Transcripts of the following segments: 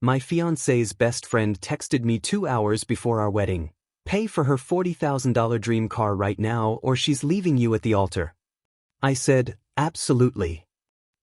My fiancé's best friend texted me 2 hours before our wedding. Pay for her $40,000 dream car right now or she's leaving you at the altar. I said, absolutely.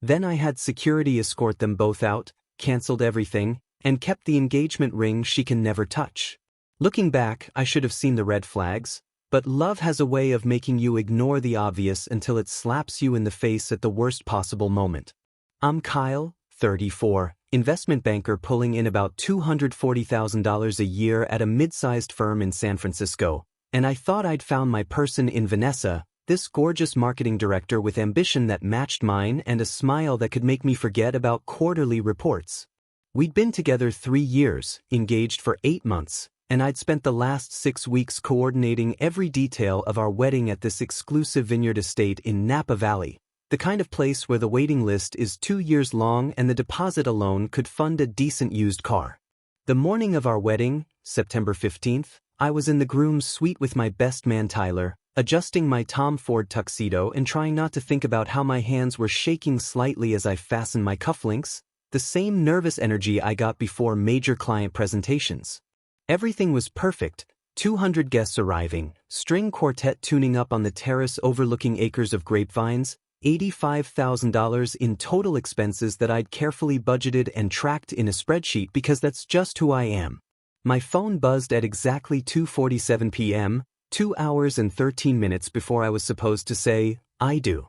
Then I had security escort them both out, canceled everything, and kept the engagement ring she can never touch. Looking back, I should have seen the red flags, but love has a way of making you ignore the obvious until it slaps you in the face at the worst possible moment. I'm Kyle, 34, investment banker pulling in about $240,000 a year at a mid-sized firm in San Francisco, and I thought I'd found my person in Vanessa, this gorgeous marketing director with ambition that matched mine and a smile that could make me forget about quarterly reports. We'd been together 3 years, engaged for 8 months, and I'd spent the last 6 weeks coordinating every detail of our wedding at this exclusive vineyard estate in Napa Valley, the kind of place where the waiting list is 2 years long and the deposit alone could fund a decent used car. The morning of our wedding, September 15th, I was in the groom's suite with my best man Tyler, adjusting my Tom Ford tuxedo and trying not to think about how my hands were shaking slightly as I fastened my cufflinks, the same nervous energy I got before major client presentations. Everything was perfect, 200 guests arriving, string quartet tuning up on the terrace overlooking acres of grapevines, $85,000 in total expenses that I'd carefully budgeted and tracked in a spreadsheet because that's just who I am. My phone buzzed at exactly 2:47 p.m., 2 hours and 13 minutes before I was supposed to say, I do.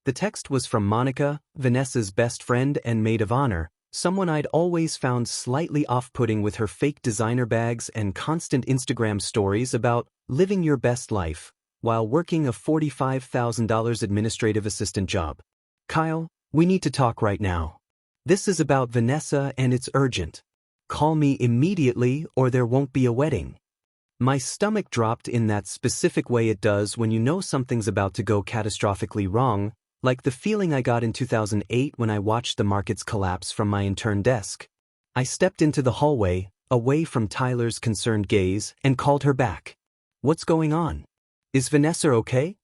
The text was from Monica, Vanessa's best friend and maid of honor, someone I'd always found slightly off-putting with her fake designer bags and constant Instagram stories about living your best life, while working a $45,000 administrative assistant job. Kyle, we need to talk right now. This is about Vanessa and it's urgent. Call me immediately or there won't be a wedding. My stomach dropped in that specific way it does when you know something's about to go catastrophically wrong, like the feeling I got in 2008 when I watched the markets collapse from my intern desk. I stepped into the hallway, away from Tyler's concerned gaze, and called her back. What's going on? Is Vanessa okay?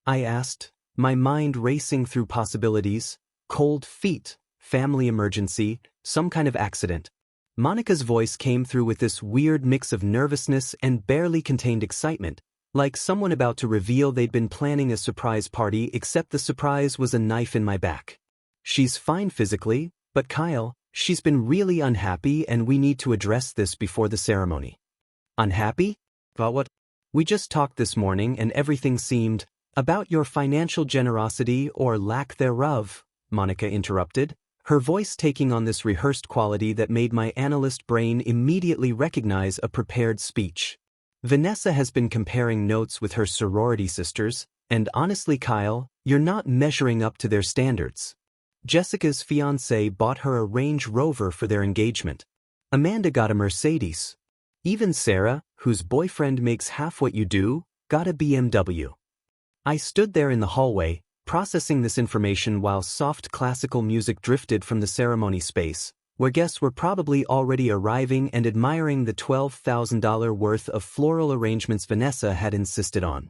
I asked, my mind racing through possibilities, cold feet, family emergency, some kind of accident. Monica's voice came through with this weird mix of nervousness and barely contained excitement, like someone about to reveal they'd been planning a surprise party except the surprise was a knife in my back. She's fine physically, but Kyle, she's been really unhappy and we need to address this before the ceremony. Unhappy? About what? We just talked this morning and everything seemed about your financial generosity or lack thereof, Monica interrupted, her voice taking on this rehearsed quality that made my analyst brain immediately recognize a prepared speech. Vanessa has been comparing notes with her sorority sisters, and honestly Kyle, you're not measuring up to their standards. Jessica's fiancé bought her a Range Rover for their engagement. Amanda got a Mercedes. Even Sarah, whose boyfriend makes half what you do, got a BMW. I stood there in the hallway, processing this information while soft classical music drifted from the ceremony space, where guests were probably already arriving and admiring the $12,000 worth of floral arrangements Vanessa had insisted on.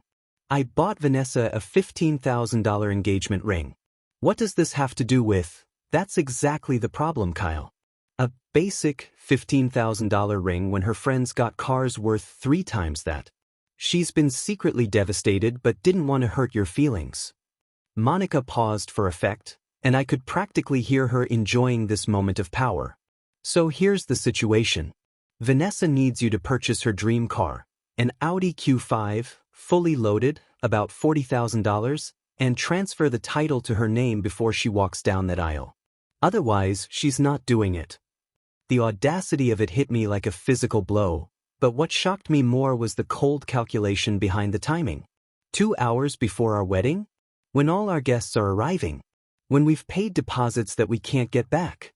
I bought Vanessa a $15,000 engagement ring. What does this have to do with? That's exactly the problem, Kyle. A basic $15,000 ring when her friends got cars worth 3 times that. She's been secretly devastated but didn't want to hurt your feelings. Monica paused for effect, and I could practically hear her enjoying this moment of power. So here's the situation. Vanessa needs you to purchase her dream car, an Audi Q5, fully loaded, about $40,000, and transfer the title to her name before she walks down that aisle. Otherwise, she's not doing it. The audacity of it hit me like a physical blow, but what shocked me more was the cold calculation behind the timing. 2 hours before our wedding? When all our guests are arriving? When we've paid deposits that we can't get back?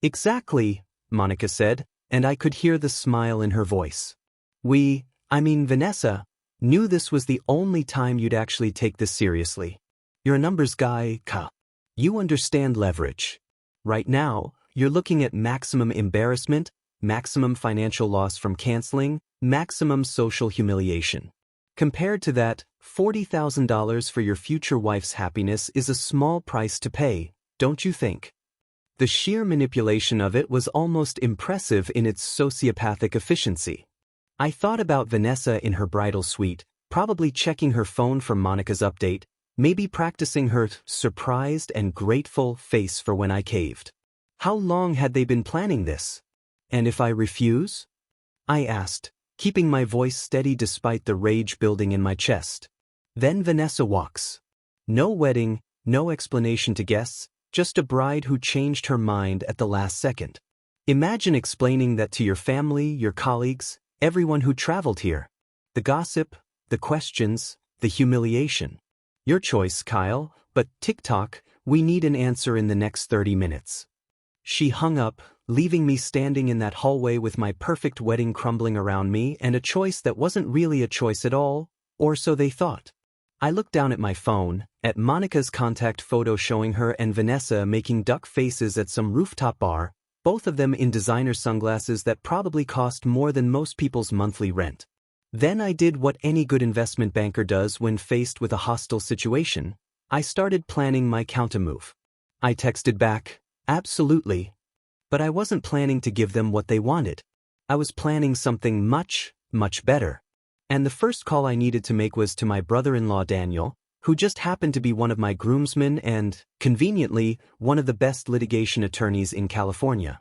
Exactly, Monica said, and I could hear the smile in her voice. Vanessa, knew this was the only time you'd actually take this seriously. You're a numbers guy, Ka. You understand leverage. Right now, you're looking at maximum embarrassment, maximum financial loss from canceling, maximum social humiliation. Compared to that, $40,000 for your future wife's happiness is a small price to pay, don't you think? The sheer manipulation of it was almost impressive in its sociopathic efficiency. I thought about Vanessa in her bridal suite, probably checking her phone for Monica's update, maybe practicing her surprised and grateful face for when I caved. How long had they been planning this? And if I refuse? I asked, keeping my voice steady despite the rage building in my chest. Then Vanessa walks. No wedding, no explanation to guests, just a bride who changed her mind at the last second. Imagine explaining that to your family, your colleagues, everyone who traveled here. The gossip, the questions, the humiliation. Your choice, Kyle, but TikTok, we need an answer in the next 30 minutes. She hung up, leaving me standing in that hallway with my perfect wedding crumbling around me and a choice that wasn't really a choice at all, or so they thought. I looked down at my phone, at Monica's contact photo showing her and Vanessa making duck faces at some rooftop bar, both of them in designer sunglasses that probably cost more than most people's monthly rent. Then I did what any good investment banker does when faced with a hostile situation. I started planning my countermove. I texted back, absolutely. But I wasn't planning to give them what they wanted. I was planning something much, much better. And the first call I needed to make was to my brother-in-law Daniel, who just happened to be one of my groomsmen and, conveniently, one of the best litigation attorneys in California.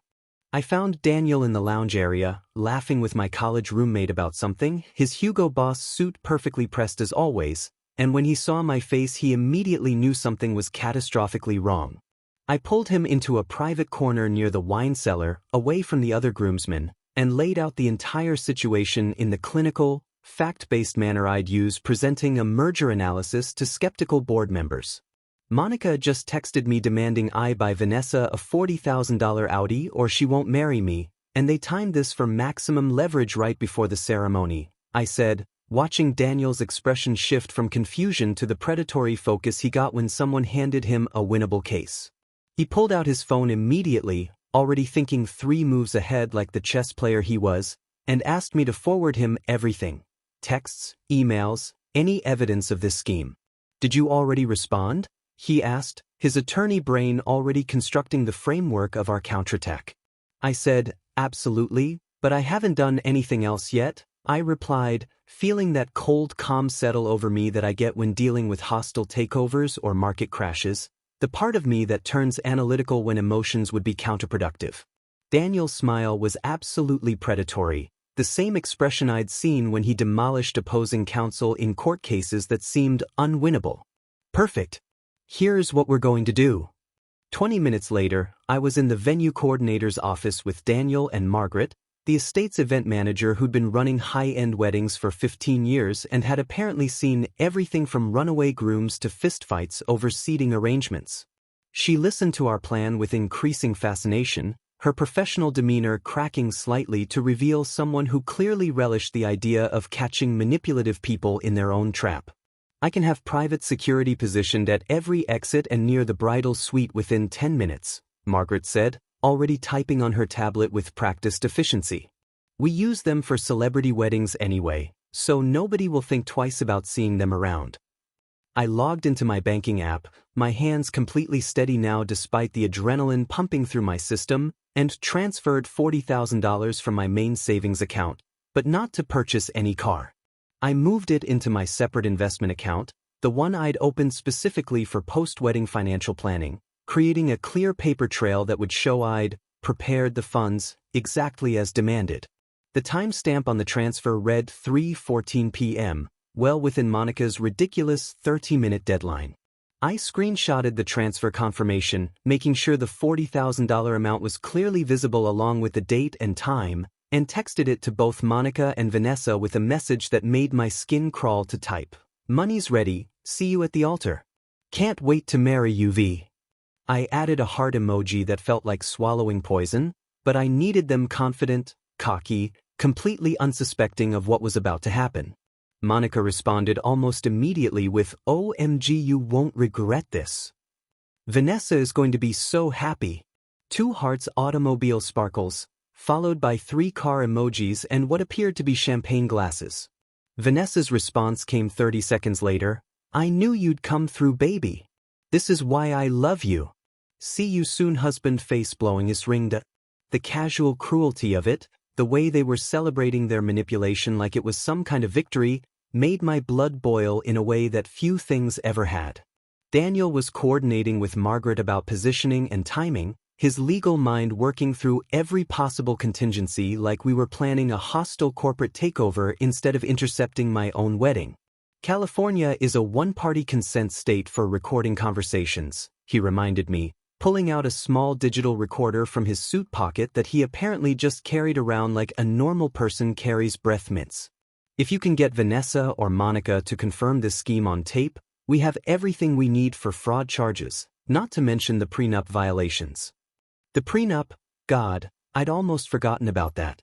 I found Daniel in the lounge area, laughing with my college roommate about something, his Hugo Boss suit perfectly pressed as always, and when he saw my face he immediately knew something was catastrophically wrong. I pulled him into a private corner near the wine cellar, away from the other groomsmen, and laid out the entire situation in the clinical, fact-based manner I'd use presenting a merger analysis to skeptical board members. Monica just texted me demanding I buy Vanessa a $40,000 Audi or she won't marry me, and they timed this for maximum leverage right before the ceremony, I said, watching Daniel's expression shift from confusion to the predatory focus he got when someone handed him a winnable case. He pulled out his phone immediately, already thinking 3 moves ahead like the chess player he was, and asked me to forward him everything. Texts, emails, any evidence of this scheme. Did you already respond? He asked, his attorney brain already constructing the framework of our counterattack. I said, absolutely, but I haven't done anything else yet, I replied, feeling that cold calm settle over me that I get when dealing with hostile takeovers or market crashes, the part of me that turns analytical when emotions would be counterproductive. Daniel's smile was absolutely predatory, the same expression I'd seen when he demolished opposing counsel in court cases that seemed unwinnable. Perfect. Here's what we're going to do. 20 minutes later, I was in the venue coordinator's office with Daniel and Margaret, the estate's event manager who'd been running high-end weddings for 15 years and had apparently seen everything from runaway grooms to fistfights over seating arrangements. She listened to our plan with increasing fascination, her professional demeanor cracking slightly to reveal someone who clearly relished the idea of catching manipulative people in their own trap. I can have private security positioned at every exit and near the bridal suite within 10 minutes, Margaret said, already typing on her tablet with practiced efficiency. We use them for celebrity weddings anyway, so nobody will think twice about seeing them around. I logged into my banking app, my hands completely steady now despite the adrenaline pumping through my system, and transferred $40,000 from my main savings account, but not to purchase any car. I moved it into my separate investment account, the one I'd opened specifically for post-wedding financial planning, creating a clear paper trail that would show I'd prepared the funds exactly as demanded. The timestamp on the transfer read 3:14 p.m., well within Monica's ridiculous 30-minute deadline. I screenshotted the transfer confirmation, making sure the $40,000 amount was clearly visible along with the date and time, and texted it to both Monica and Vanessa with a message that made my skin crawl to type. Money's ready, see you at the altar. Can't wait to marry you, V. I added a heart emoji that felt like swallowing poison, but I needed them confident, cocky, completely unsuspecting of what was about to happen. Monica responded almost immediately with, OMG, you won't regret this. Vanessa is going to be so happy. 2 hearts automobile sparkles, followed by 3 car emojis and what appeared to be champagne glasses. Vanessa's response came 30 seconds later. I knew you'd come through, baby. This is why I love you. See you soon husband face blowing is ringed. The casual cruelty of it, the way they were celebrating their manipulation like it was some kind of victory, made my blood boil in a way that few things ever had. Daniel was coordinating with Margaret about positioning and timing, his legal mind working through every possible contingency like we were planning a hostile corporate takeover instead of intercepting my own wedding. California is a one-party consent state for recording conversations, he reminded me, pulling out a small digital recorder from his suit pocket that he apparently just carried around like a normal person carries breath mints. If you can get Vanessa or Monica to confirm this scheme on tape, we have everything we need for fraud charges, not to mention the prenup violations. The prenup, God, I'd almost forgotten about that.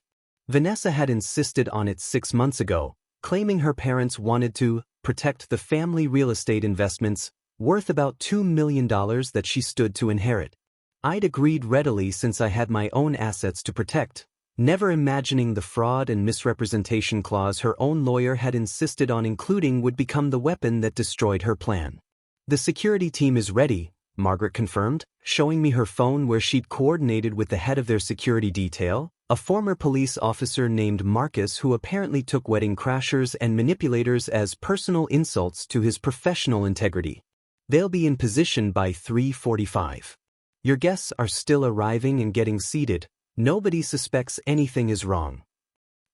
Vanessa had insisted on it 6 months ago, claiming her parents wanted to protect the family real estate investments worth about $2 million that she stood to inherit. I'd agreed readily since I had my own assets to protect, never imagining the fraud and misrepresentation clause her own lawyer had insisted on including would become the weapon that destroyed her plan. The security team is ready, Margaret confirmed, showing me her phone where she'd coordinated with the head of their security detail, a former police officer named Marcus who apparently took wedding crashers and manipulators as personal insults to his professional integrity. They'll be in position by 3:45. Your guests are still arriving and getting seated. Nobody suspects anything is wrong.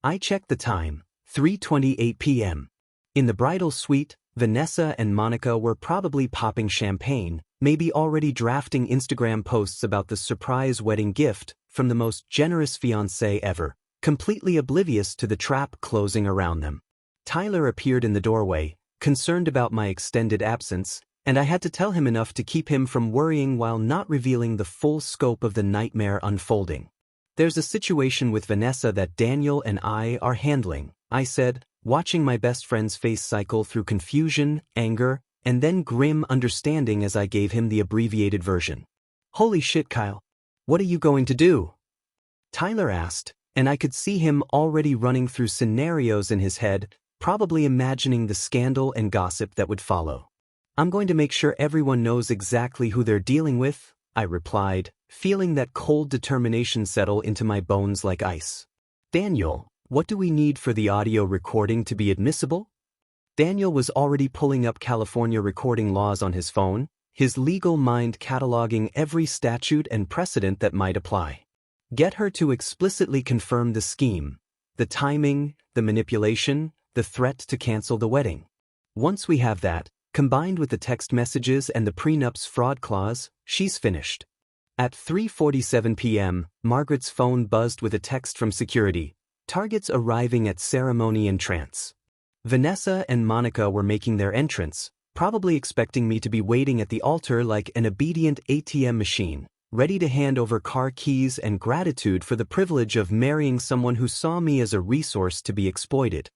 I checked the time, 3:28 p.m. In the bridal suite, Vanessa and Monica were probably popping champagne, maybe already drafting Instagram posts about the surprise wedding gift from the most generous fiancé ever, completely oblivious to the trap closing around them. Tyler appeared in the doorway, concerned about my extended absence, and I had to tell him enough to keep him from worrying while not revealing the full scope of the nightmare unfolding. There's a situation with Vanessa that Daniel and I are handling, I said, watching my best friend's face cycle through confusion, anger, and then grim understanding as I gave him the abbreviated version. Holy shit, Kyle. What are you going to do? Tyler asked, and I could see him already running through scenarios in his head, probably imagining the scandal and gossip that would follow. I'm going to make sure everyone knows exactly who they're dealing with, I replied, feeling that cold determination settle into my bones like ice. Daniel, what do we need for the audio recording to be admissible? Daniel was already pulling up California recording laws on his phone, his legal mind cataloging every statute and precedent that might apply. Get her to explicitly confirm the scheme, the timing, the manipulation, the threat to cancel the wedding. Once we have that, combined with the text messages and the prenup's fraud clause, she's finished. At 3:47 p.m., Margaret's phone buzzed with a text from security. Targets arriving at ceremony and trance. Vanessa and Monica were making their entrance, probably expecting me to be waiting at the altar like an obedient ATM machine, ready to hand over car keys and gratitude for the privilege of marrying someone who saw me as a resource to be exploited.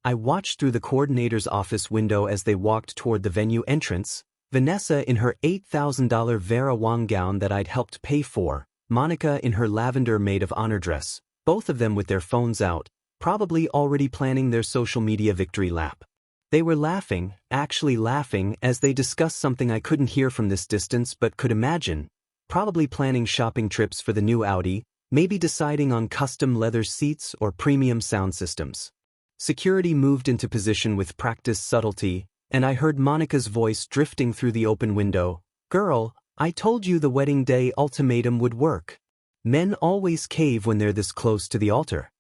I watched through the coordinator's office window as they walked toward the venue entrance, Vanessa in her $8,000 Vera Wang gown that I'd helped pay for, Monica in her lavender maid of honor dress, both of them with their phones out, probably already planning their social media victory lap. They were laughing, actually laughing, as they discussed something I couldn't hear from this distance but could imagine, probably planning shopping trips for the new Audi, maybe deciding on custom leather seats or premium sound systems. Security moved into position with practiced subtlety, and I heard Monica's voice drifting through the open window. Girl, I told you the wedding day ultimatum would work. Men always cave when they're this close to the altar.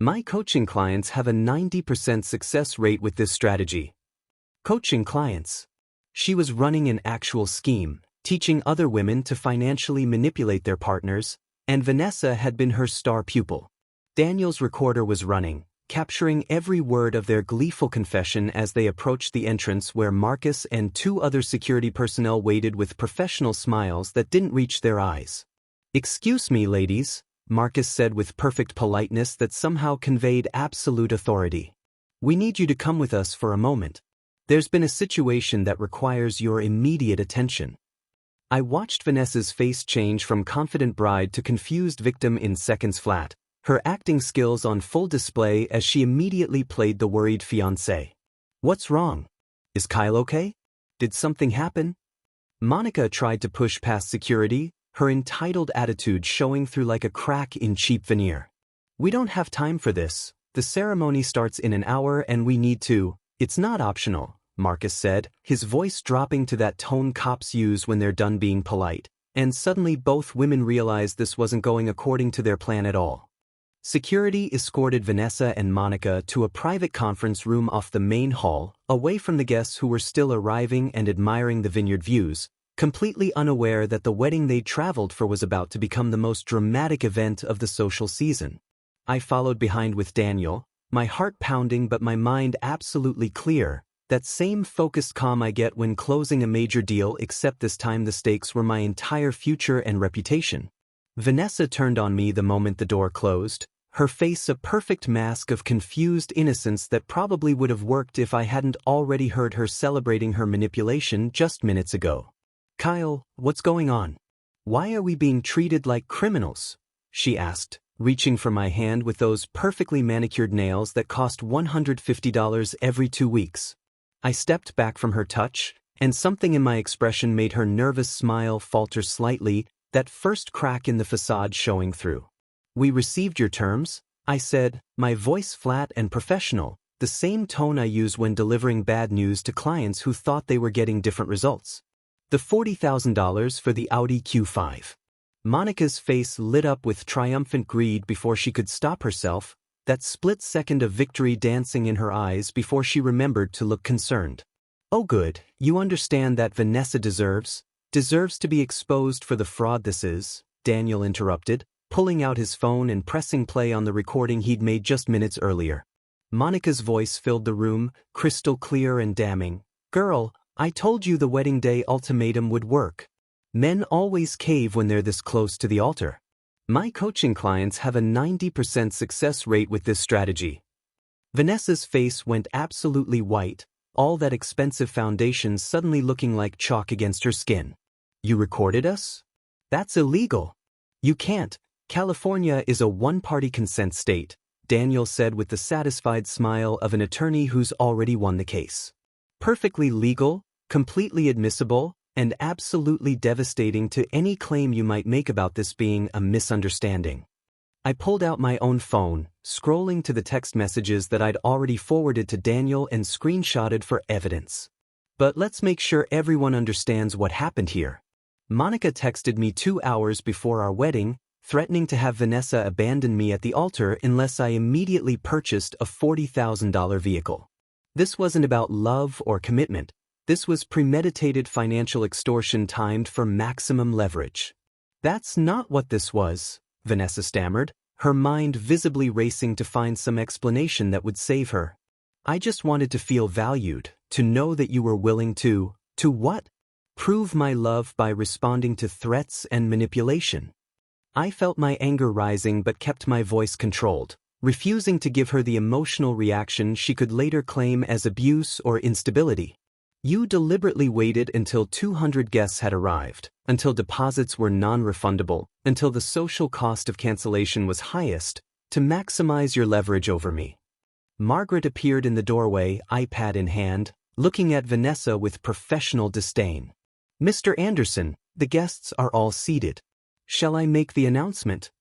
My coaching clients have a 90% success rate with this strategy. Coaching clients. She was running an actual scheme, teaching other women to financially manipulate their partners, and Vanessa had been her star pupil. Daniel's recorder was running, capturing every word of their gleeful confession as they approached the entrance where Marcus and 2 other security personnel waited with professional smiles that didn't reach their eyes. Excuse me, ladies, Marcus said with perfect politeness that somehow conveyed absolute authority. We need you to come with us for a moment. There's been a situation that requires your immediate attention. I watched Vanessa's face change from confident bride to confused victim in seconds flat, her acting skills on full display as she immediately played the worried fiancé. What's wrong? Is Kyle okay? Did something happen? Monica tried to push past security, her entitled attitude showing through like a crack in cheap veneer. "We don't have time for this. The ceremony starts in an hour and we need to." "It's not optional," Marcus said, his voice dropping to that tone cops use when they're done being polite, and suddenly both women realized this wasn't going according to their plan at all. Security escorted Vanessa and Monica to a private conference room off the main hall, away from the guests who were still arriving and admiring the vineyard views, completely unaware that the wedding they'd traveled for was about to become the most dramatic event of the social season. I followed behind with Daniel, my heart pounding but my mind absolutely clear, that same focused calm I get when closing a major deal, except this time the stakes were my entire future and reputation. Vanessa turned on me the moment the door closed, her face a perfect mask of confused innocence that probably would have worked if I hadn't already heard her celebrating her manipulation just minutes ago. "Kyle, what's going on? Why are we being treated like criminals?" she asked, reaching for my hand with those perfectly manicured nails that cost $150 every 2 weeks. I stepped back from her touch, and something in my expression made her nervous smile falter slightly, that first crack in the facade showing through. "We received your terms," I said, my voice flat and professional, the same tone I use when delivering bad news to clients who thought they were getting different results. "The $40,000 for the Audi Q5. Monica's face lit up with triumphant greed before she could stop herself, that split second of victory dancing in her eyes before she remembered to look concerned. "Oh good, you understand that Vanessa deserves to be exposed for the fraud this is," Daniel interrupted, pulling out his phone and pressing play on the recording he'd made just minutes earlier. Monica's voice filled the room, crystal clear and damning. "Girl, I told you the wedding day ultimatum would work. Men always cave when they're this close to the altar. My coaching clients have a 90% success rate with this strategy." Vanessa's face went absolutely white, all that expensive foundation suddenly looking like chalk against her skin. "You recorded us? That's illegal. You can't. California is a one-party consent state," Daniel said with the satisfied smile of an attorney who's already won the case. "Perfectly legal, completely admissible, and absolutely devastating to any claim you might make about this being a misunderstanding." I pulled out my own phone, scrolling to the text messages that I'd already forwarded to Daniel and screenshotted for evidence. "But let's make sure everyone understands what happened here. Monica texted me 2 hours before our wedding, threatening to have Vanessa abandon me at the altar unless I immediately purchased a $40,000 vehicle. This wasn't about love or commitment. This was premeditated financial extortion timed for maximum leverage." "That's not what this was," Vanessa stammered, her mind visibly racing to find some explanation that would save her. "I just wanted to feel valued, to know that you were willing to what? Prove my love by responding to threats and manipulation." I felt my anger rising but kept my voice controlled, refusing to give her the emotional reaction she could later claim as abuse or instability. "You deliberately waited until 200 guests had arrived, until deposits were non-refundable, until the social cost of cancellation was highest, to maximize your leverage over me." Margaret appeared in the doorway, iPad in hand, looking at Vanessa with professional disdain. "Mr. Anderson, the guests are all seated. Shall I make the announcement?"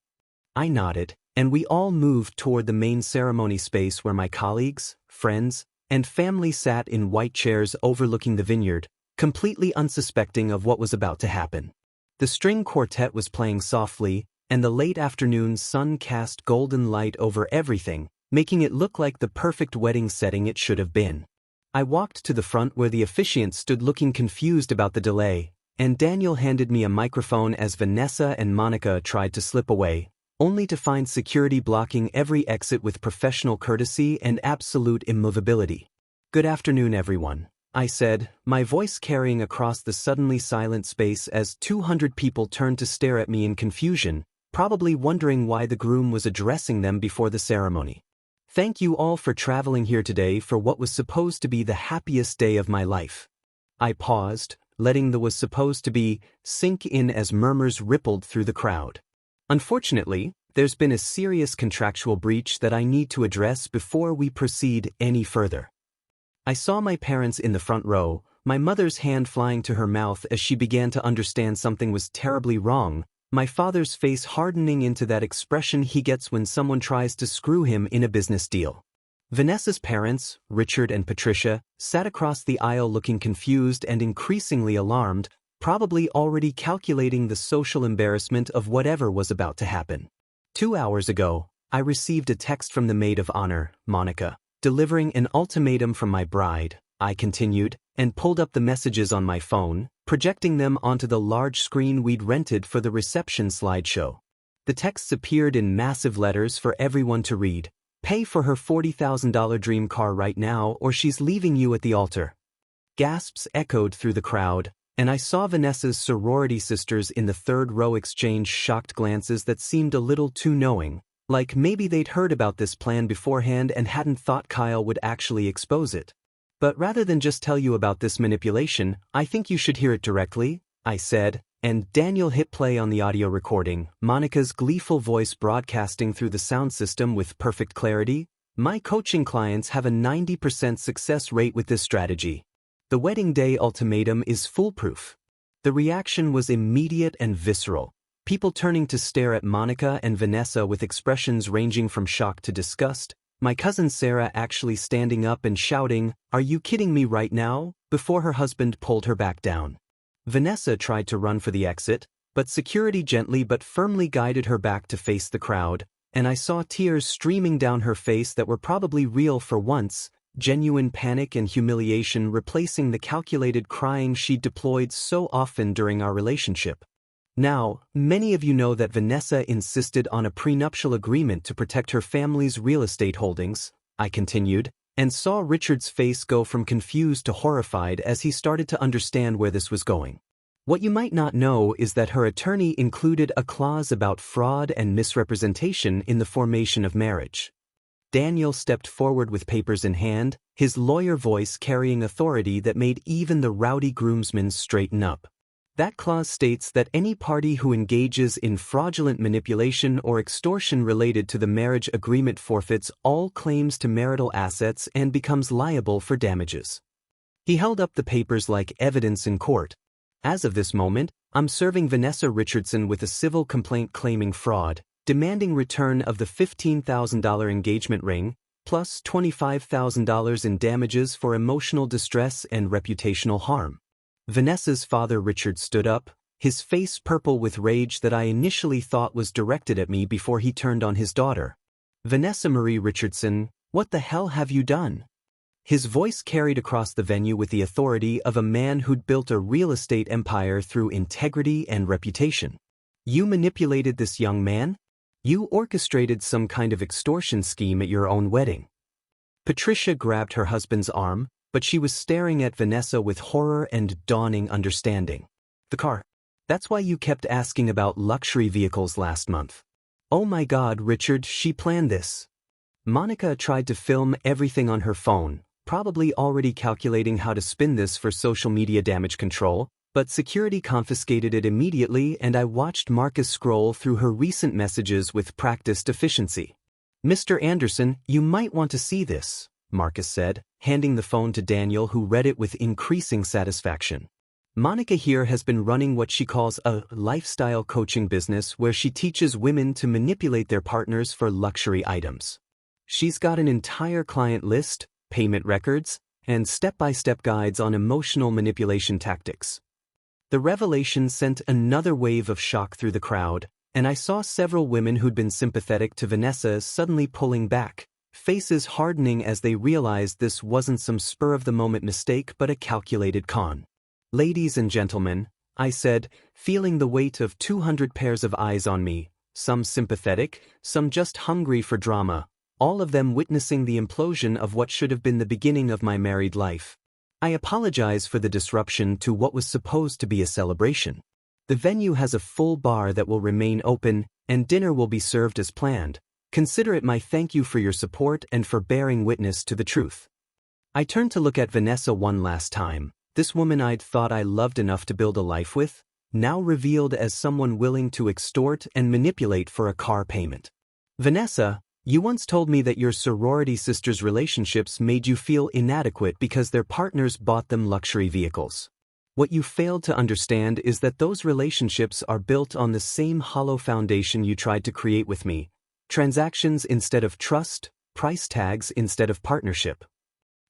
I nodded, and we all moved toward the main ceremony space where my colleagues, friends, and family sat in white chairs overlooking the vineyard, completely unsuspecting of what was about to happen. The string quartet was playing softly, and the late afternoon sun cast golden light over everything, making it look like the perfect wedding setting it should have been. I walked to the front where the officiant stood looking confused about the delay, and Daniel handed me a microphone as Vanessa and Monica tried to slip away, only to find security blocking every exit with professional courtesy and absolute immovability. "Good afternoon, everyone," I said, my voice carrying across the suddenly silent space as 200 people turned to stare at me in confusion, probably wondering why the groom was addressing them before the ceremony. "Thank you all for traveling here today for what was supposed to be the happiest day of my life." I paused, letting the "was supposed to be" sink in as murmurs rippled through the crowd. "Unfortunately, there's been a serious contractual breach that I need to address before we proceed any further." I saw my parents in the front row, my mother's hand flying to her mouth as she began to understand something was terribly wrong, my father's face hardening into that expression he gets when someone tries to screw him in a business deal. Vanessa's parents, Richard and Patricia, sat across the aisle looking confused and increasingly alarmed, probably already calculating the social embarrassment of whatever was about to happen. 2 hours ago, I received a text from the maid of honor, Monica, delivering an ultimatum from my bride, I continued, and pulled up the messages on my phone, projecting them onto the large screen we'd rented for the reception slideshow. The texts appeared in massive letters for everyone to read. Pay for her $40,000 dream car right now or she's leaving you at the altar. Gasps echoed through the crowd, and I saw Vanessa's sorority sisters in the third row exchange shocked glances that seemed a little too knowing, like maybe they'd heard about this plan beforehand and hadn't thought Kyle would actually expose it. But rather than just tell you about this manipulation, I think you should hear it directly, I said, and Daniel hit play on the audio recording, Monica's gleeful voice broadcasting through the sound system with perfect clarity. My coaching clients have a 90% success rate with this strategy. The wedding day ultimatum is foolproof. The reaction was immediate and visceral, people turning to stare at Monica and Vanessa with expressions ranging from shock to disgust, my cousin Sarah actually standing up and shouting, "Are you kidding me right now?" before her husband pulled her back down. Vanessa tried to run for the exit, but security gently but firmly guided her back to face the crowd, and I saw tears streaming down her face that were probably real for once, genuine panic and humiliation replacing the calculated crying she'd deployed so often during our relationship. Now, many of you know that Vanessa insisted on a prenuptial agreement to protect her family's real estate holdings, I continued, and saw Richard's face go from confused to horrified as he started to understand where this was going. What you might not know is that her attorney included a clause about fraud and misrepresentation in the formation of marriage. Daniel stepped forward with papers in hand, his lawyer voice carrying authority that made even the rowdy groomsmen straighten up. That clause states that any party who engages in fraudulent manipulation or extortion related to the marriage agreement forfeits all claims to marital assets and becomes liable for damages. He held up the papers like evidence in court. As of this moment, I'm serving Vanessa Richardson with a civil complaint claiming fraud, demanding return of the $15,000 engagement ring, plus $25,000 in damages for emotional distress and reputational harm. Vanessa's father Richard stood up, his face purple with rage that I initially thought was directed at me before he turned on his daughter. "Vanessa Marie Richardson, what the hell have you done?" His voice carried across the venue with the authority of a man who'd built a real estate empire through integrity and reputation. "You manipulated this young man? You orchestrated some kind of extortion scheme at your own wedding." Patricia grabbed her husband's arm, but she was staring at Vanessa with horror and dawning understanding. "The car. That's why you kept asking about luxury vehicles last month." "Oh my God, Richard, she planned this." Monica tried to film everything on her phone, probably already calculating how to spin this for social media damage control, but security confiscated it immediately and I watched Marcus scroll through her recent messages with practiced efficiency. "Mr. Anderson, you might want to see this," Marcus said, handing the phone to Daniel who read it with increasing satisfaction. "Monica here has been running what she calls a lifestyle coaching business where she teaches women to manipulate their partners for luxury items. She's got an entire client list, payment records, and step-by-step guides on emotional manipulation tactics." The revelation sent another wave of shock through the crowd, and I saw several women who'd been sympathetic to Vanessa suddenly pulling back, faces hardening as they realized this wasn't some spur-of-the-moment mistake but a calculated con. "Ladies and gentlemen," I said, feeling the weight of 200 pairs of eyes on me, some sympathetic, some just hungry for drama, all of them witnessing the implosion of what should have been the beginning of my married life. "I apologize for the disruption to what was supposed to be a celebration. The venue has a full bar that will remain open, and dinner will be served as planned. Consider it my thank you for your support and for bearing witness to the truth." I turned to look at Vanessa one last time, this woman I'd thought I loved enough to build a life with, now revealed as someone willing to extort and manipulate for a car payment. "Vanessa, You once told me that your sorority sisters' relationships made you feel inadequate because their partners bought them luxury vehicles. What you failed to understand is that those relationships are built on the same hollow foundation you tried to create with me: transactions instead of trust, price tags instead of partnership.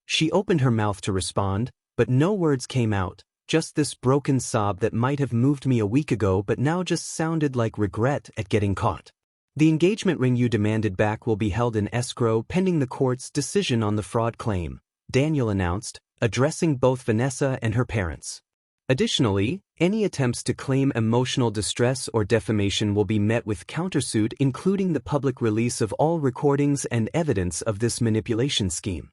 She opened her mouth to respond, but no words came out, just this broken sob that might have moved me a week ago but now just sounded like regret at getting caught. The engagement ring you demanded back will be held in escrow pending the court's decision on the fraud claim, Daniel announced, addressing both Vanessa and her parents. Additionally, any attempts to claim emotional distress or defamation will be met with countersuit, including the public release of all recordings and evidence of this manipulation scheme.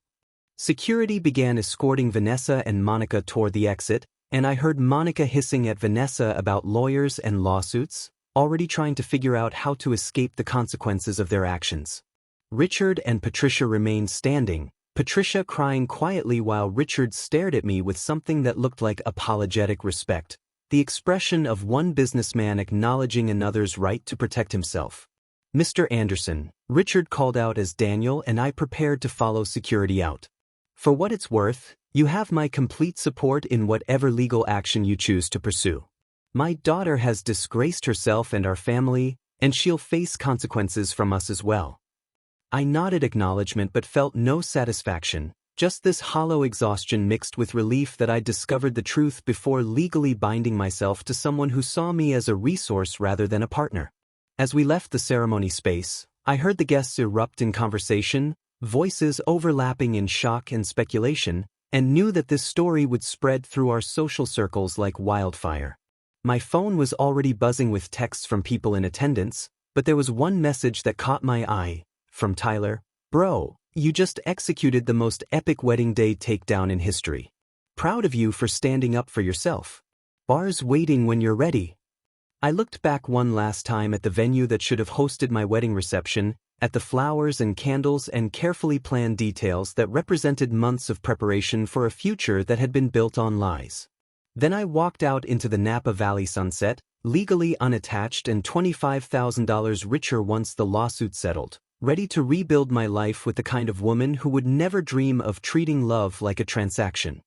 Security began escorting Vanessa and Monica toward the exit, and I heard Monica hissing at Vanessa about lawyers and lawsuits, already trying to figure out how to escape the consequences of their actions. Richard and Patricia remained standing, Patricia crying quietly while Richard stared at me with something that looked like apologetic respect, the expression of one businessman acknowledging another's right to protect himself. "Mr. Anderson," Richard called out as Daniel and I prepared to follow security out. "For what it's worth, you have my complete support in whatever legal action you choose to pursue. My daughter has disgraced herself and our family, and she'll face consequences from us as well." I nodded acknowledgement but felt no satisfaction, just this hollow exhaustion mixed with relief that I'd discovered the truth before legally binding myself to someone who saw me as a resource rather than a partner. As we left the ceremony space, I heard the guests erupt in conversation, voices overlapping in shock and speculation, and knew that this story would spread through our social circles like wildfire. My phone was already buzzing with texts from people in attendance, but there was one message that caught my eye, from Tyler. "Bro, you just executed the most epic wedding day takedown in history. Proud of you for standing up for yourself. Bar's waiting when you're ready." I looked back one last time at the venue that should have hosted my wedding reception, at the flowers and candles and carefully planned details that represented months of preparation for a future that had been built on lies. Then I walked out into the Napa Valley sunset, legally unattached and $25,000 richer once the lawsuit settled, ready to rebuild my life with the kind of woman who would never dream of treating love like a transaction.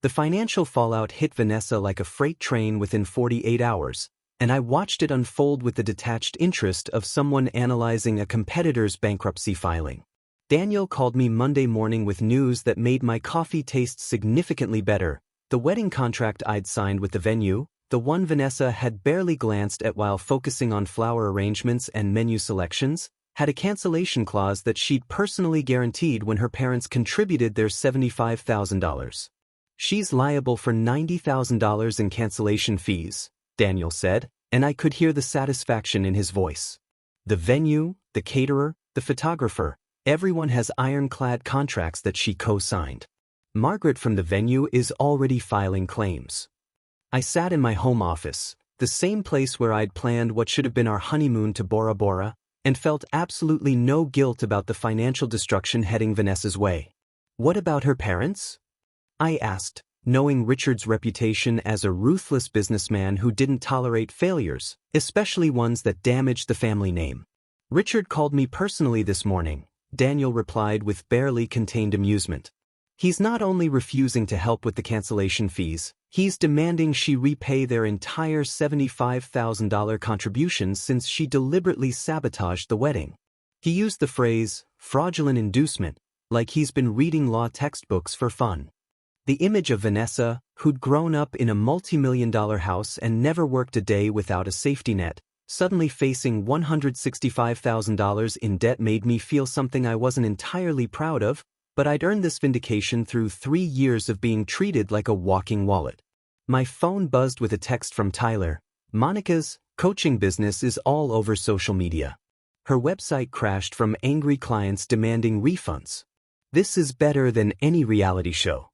The financial fallout hit Vanessa like a freight train within 48 hours, and I watched it unfold with the detached interest of someone analyzing a competitor's bankruptcy filing. Daniel called me Monday morning with news that made my coffee taste significantly better. The wedding contract I'd signed with the venue, the one Vanessa had barely glanced at while focusing on flower arrangements and menu selections, had a cancellation clause that she'd personally guaranteed when her parents contributed their $75,000. "She's liable for $90,000 in cancellation fees," Daniel said, and I could hear the satisfaction in his voice. The venue, the caterer, the photographer, everyone has ironclad contracts that she co-signed. Margaret from the venue is already filing claims. I sat in my home office, the same place where I'd planned what should have been our honeymoon to Bora Bora, and felt absolutely no guilt about the financial destruction heading Vanessa's way. "What about her parents?" I asked, knowing Richard's reputation as a ruthless businessman who didn't tolerate failures, especially ones that damaged the family name. "Richard called me personally this morning," Daniel replied with barely contained amusement. "He's not only refusing to help with the cancellation fees, he's demanding she repay their entire $75,000 contributions since she deliberately sabotaged the wedding. He used the phrase, fraudulent inducement, like he's been reading law textbooks for fun." The image of Vanessa, who'd grown up in a multi-million-dollar house and never worked a day without a safety net, suddenly facing $165,000 in debt made me feel something I wasn't entirely proud of, but I'd earned this vindication through 3 years of being treated like a walking wallet. My phone buzzed with a text from Tyler. "Monica's coaching business is all over social media. Her website crashed from angry clients demanding refunds. This is better than any reality show."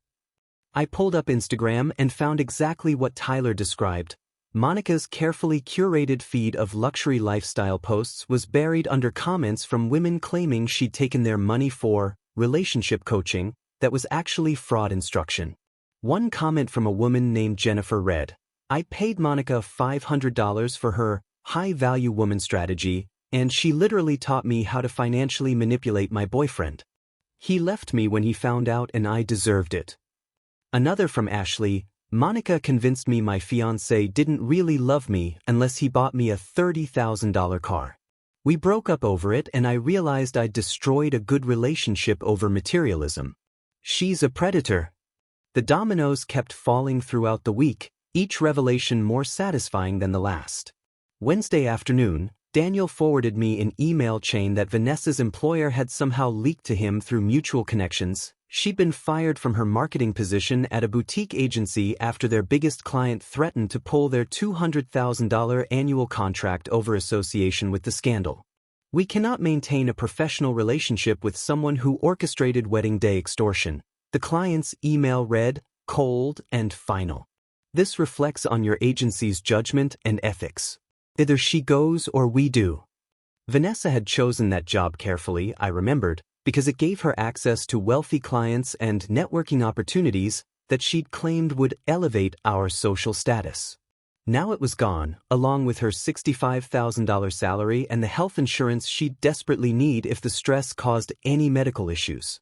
I pulled up Instagram and found exactly what Tyler described. Monica's carefully curated feed of luxury lifestyle posts was buried under comments from women claiming she'd taken their money for relationship coaching that was actually fraud instruction. One comment from a woman named Jennifer read, "I paid Monica $500 for her high-value woman strategy, and she literally taught me how to financially manipulate my boyfriend. He left me when he found out and I deserved it. Another from Ashley, Monica convinced me my fiancé didn't really love me unless he bought me a $30,000 car. We broke up over it and I realized I'd destroyed a good relationship over materialism. She's a predator. The dominoes kept falling throughout the week, each revelation more satisfying than the last. Wednesday afternoon, Daniel forwarded me an email chain that Vanessa's employer had somehow leaked to him through mutual connections. She'd been fired from her marketing position at a boutique agency after their biggest client threatened to pull their $200,000 annual contract over association with the scandal. We cannot maintain a professional relationship with someone who orchestrated wedding day extortion. The client's email read, cold and final. This reflects on your agency's judgment and ethics. Either she goes or we do. Vanessa had chosen that job carefully, I remembered, because it gave her access to wealthy clients and networking opportunities that she'd claimed would elevate our social status. Now it was gone, along with her $65,000 salary and the health insurance she'd desperately need if the stress caused any medical issues.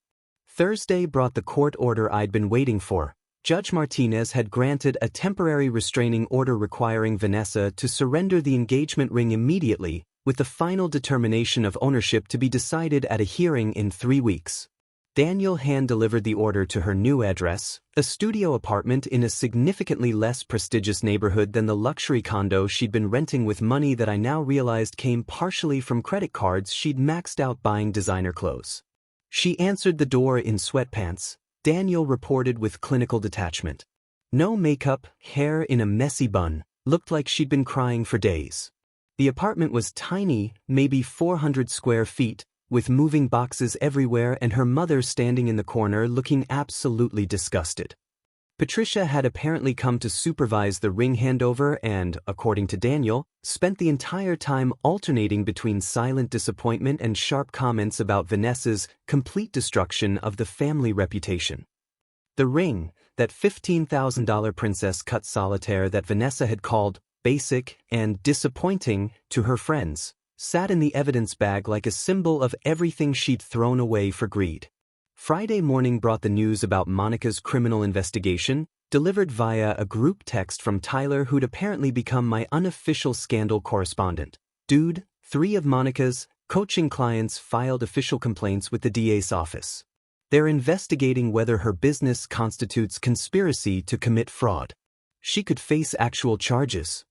Thursday brought the court order I'd been waiting for. Judge Martinez had granted a temporary restraining order requiring Vanessa to surrender the engagement ring immediately, with the final determination of ownership to be decided at a hearing in 3 weeks. Daniel hand-delivered the order to her new address, a studio apartment in a significantly less prestigious neighborhood than the luxury condo she'd been renting with money that I now realized came partially from credit cards she'd maxed out buying designer clothes. She answered the door in sweatpants, Daniel reported with clinical detachment. No makeup, hair in a messy bun, looked like she'd been crying for days. The apartment was tiny, maybe 400 square feet, with moving boxes everywhere and her mother standing in the corner looking absolutely disgusted. Patricia had apparently come to supervise the ring handover and, according to Daniel, spent the entire time alternating between silent disappointment and sharp comments about Vanessa's complete destruction of the family reputation. The ring, that $15,000 princess cut solitaire that Vanessa had called basic and disappointing to her friends, sat in the evidence bag like a symbol of everything she'd thrown away for greed. Friday morning brought the news about Monica's criminal investigation, delivered via a group text from Tyler, who'd apparently become my unofficial scandal correspondent. Dude, 3 of Monica's coaching clients filed official complaints with the DA's office. They're investigating whether her business constitutes conspiracy to commit fraud. She could face actual charges.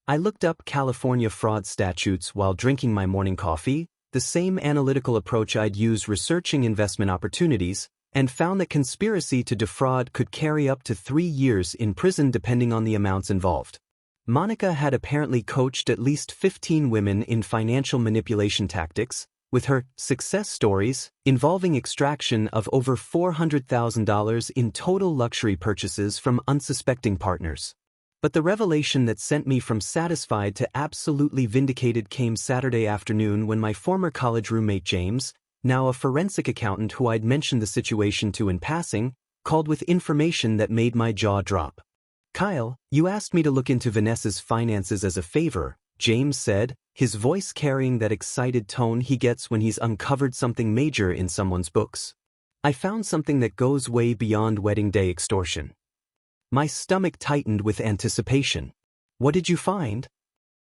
I looked up California fraud statutes while drinking my morning coffee, the same analytical approach I'd used researching investment opportunities, and found that conspiracy to defraud could carry up to 3 years in prison depending on the amounts involved. Monica had apparently coached at least 15 women in financial manipulation tactics, with her success stories involving extraction of over $400,000 in total luxury purchases from unsuspecting partners. But the revelation that sent me from satisfied to absolutely vindicated came Saturday afternoon when my former college roommate James, now a forensic accountant who I'd mentioned the situation to in passing, called with information that made my jaw drop. "Kyle, you asked me to look into Vanessa's finances as a favor," James said, his voice carrying that excited tone he gets when he's uncovered something major in someone's books. "I found something that goes way beyond wedding day extortion." My stomach tightened with anticipation. "What did you find?"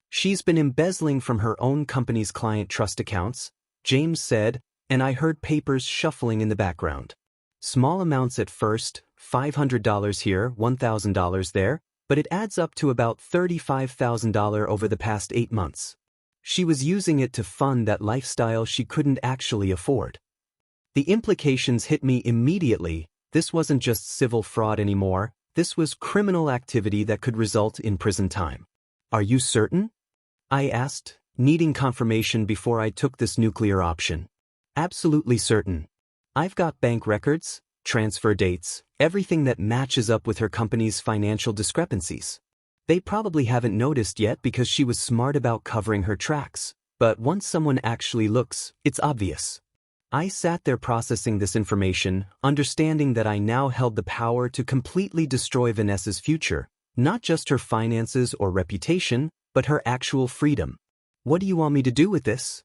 "She's been embezzling from her own company's client trust accounts," James said, and I heard papers shuffling in the background. Small amounts at first, $500 here, $1,000 there, but it adds up to about $35,000 over the past 8 months. She was using it to fund that lifestyle she couldn't actually afford. The implications hit me immediately. This wasn't just civil fraud anymore. This was criminal activity that could result in prison time. "Are you certain?" I asked, needing confirmation before I took this nuclear option. "Absolutely certain. I've got bank records, transfer dates, everything that matches up with her company's financial discrepancies. They probably haven't noticed yet because she was smart about covering her tracks, but once someone actually looks, it's obvious." I sat there processing this information, understanding that I now held the power to completely destroy Vanessa's future, not just her finances or reputation, but her actual freedom. "What do you want me to do with this?"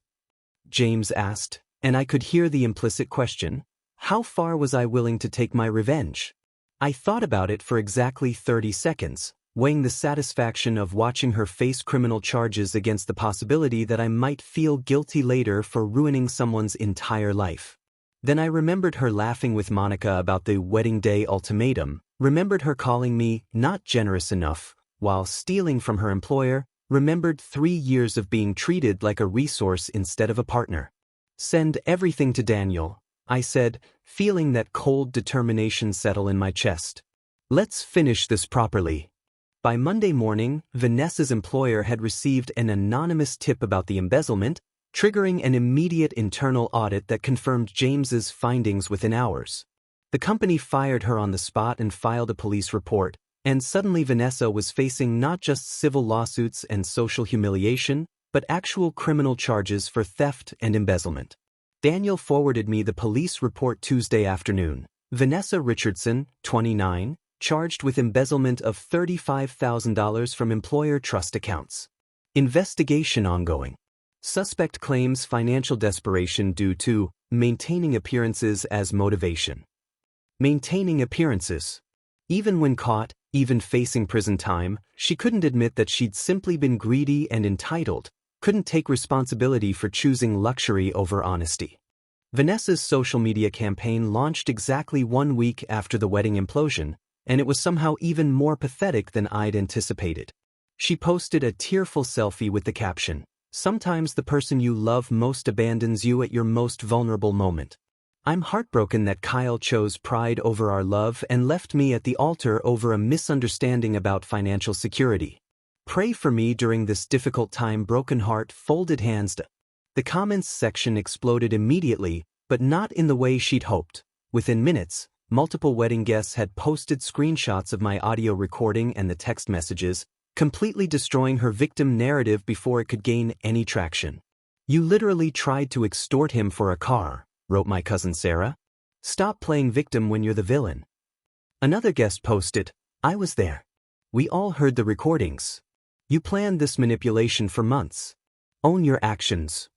James asked, and I could hear the implicit question. How far was I willing to take my revenge? I thought about it for exactly 30 seconds, weighing the satisfaction of watching her face criminal charges against the possibility that I might feel guilty later for ruining someone's entire life. Then I remembered her laughing with Monica about the wedding day ultimatum, remembered her calling me not generous enough, while stealing from her employer, remembered 3 years of being treated like a resource instead of a partner. Send everything to Daniel, I said, feeling that cold determination settle in my chest. Let's finish this properly. By Monday morning, Vanessa's employer had received an anonymous tip about the embezzlement, triggering an immediate internal audit that confirmed James's findings within hours. The company fired her on the spot and filed a police report, and suddenly Vanessa was facing not just civil lawsuits and social humiliation, but actual criminal charges for theft and embezzlement. Daniel forwarded me the police report Tuesday afternoon. Vanessa Richardson, 29, charged with embezzlement of $35,000 from employer trust accounts. Investigation ongoing. Suspect claims financial desperation due to maintaining appearances as motivation. Maintaining appearances. Even when caught, even facing prison time, she couldn't admit that she'd simply been greedy and entitled, couldn't take responsibility for choosing luxury over honesty. Vanessa's social media campaign launched exactly 1 week after the wedding implosion, and it was somehow even more pathetic than I'd anticipated. She posted a tearful selfie with the caption, "Sometimes the person you love most abandons you at your most vulnerable moment. I'm heartbroken that Kyle chose pride over our love and left me at the altar over a misunderstanding about financial security. Pray for me during this difficult time." Broken heart, folded hands. The comments section exploded immediately, but not in the way she'd hoped. Within minutes, multiple wedding guests had posted screenshots of my audio recording and the text messages, completely destroying her victim narrative before it could gain any traction. "You literally tried to extort him for a car," wrote my cousin Sarah. "Stop playing victim when you're the villain." Another guest posted, "I was there. We all heard the recordings. You planned this manipulation for months. Own your actions."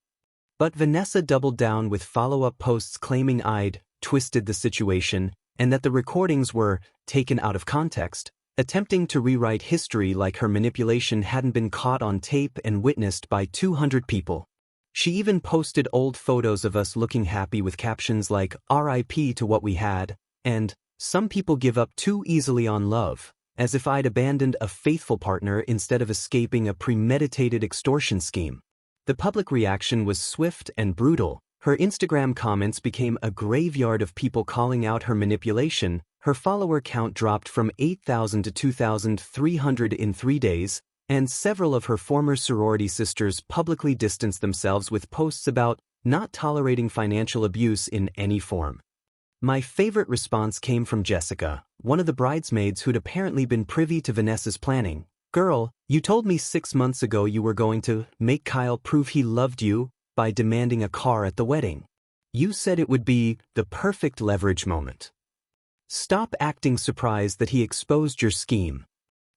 But Vanessa doubled down with follow-up posts claiming I'd twisted the situation and that the recordings were taken out of context, attempting to rewrite history like her manipulation hadn't been caught on tape and witnessed by 200 people. She even posted old photos of us looking happy with captions like "RIP to what we had" and "Some people give up too easily on love," as if I'd abandoned a faithful partner instead of escaping a premeditated extortion scheme. The public reaction was swift and brutal. Her Instagram comments became a graveyard of people calling out her manipulation. Her follower count dropped from 8,000 to 2,300 in 3 days, and several of her former sorority sisters publicly distanced themselves with posts about not tolerating financial abuse in any form. My favorite response came from Jessica, one of the bridesmaids who'd apparently been privy to Vanessa's planning. "Girl, you told me 6 months ago you were going to make Kyle prove he loved you by demanding a car at the wedding. You said it would be the perfect leverage moment. Stop acting surprised that he exposed your scheme."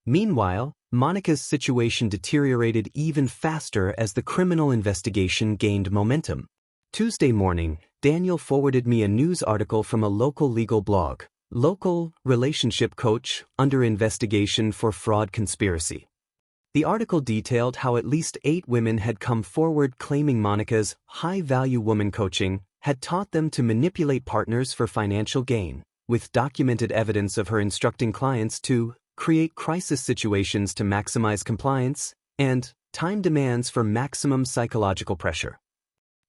Meanwhile, Monica's situation deteriorated even faster as the criminal investigation gained momentum. Tuesday morning, Daniel forwarded me a news article from a local legal blog. Local relationship coach under investigation for fraud conspiracy. The article detailed how at least 8 women had come forward claiming Monica's high-value woman coaching had taught them to manipulate partners for financial gain, with documented evidence of her instructing clients to create crisis situations to maximize compliance and time demands for maximum psychological pressure.